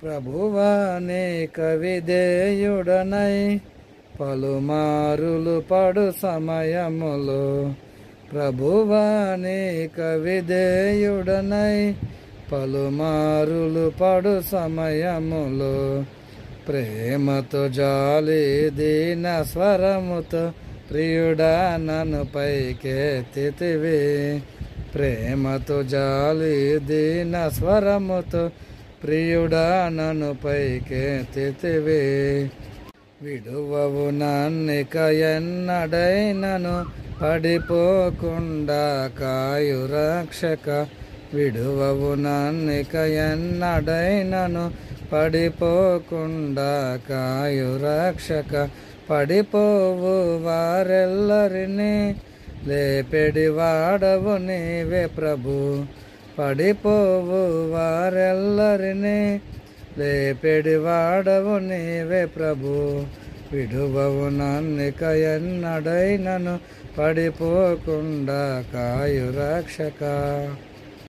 ప్రభువా నీక విధేయుడనై పలుమారులు పడు సమయములో, ప్రభువా నీక విధేయుడనై పలుమారులు పడు సమయములో, ప్రేమతో జాలి దీన స్వరముతో ప్రియుడా నన్ను పైకెత్తితివి. ప్రేమతో జాలి దీన స్వరముతో ప్రియుడా నన్ను పైకెత్తితివి. విడువవు నన్నిక ఎన్నడైనను పడిపోకుండా కాయు రక్షక. విడువవు నన్నిక ఎన్నడైనను పడిపోకుండా కాయు రక్షక. పడిపోవు వారెల్లరినీ లేపెడి వాడవు నీవే ప్రభు. పడిపోవు వారెల్లరినీ లేపెడి వాడవు నీవే ప్రభు. విడువవు నన్నిక ఎన్నడైనను పడిపోకుండా కాయు రక్షక.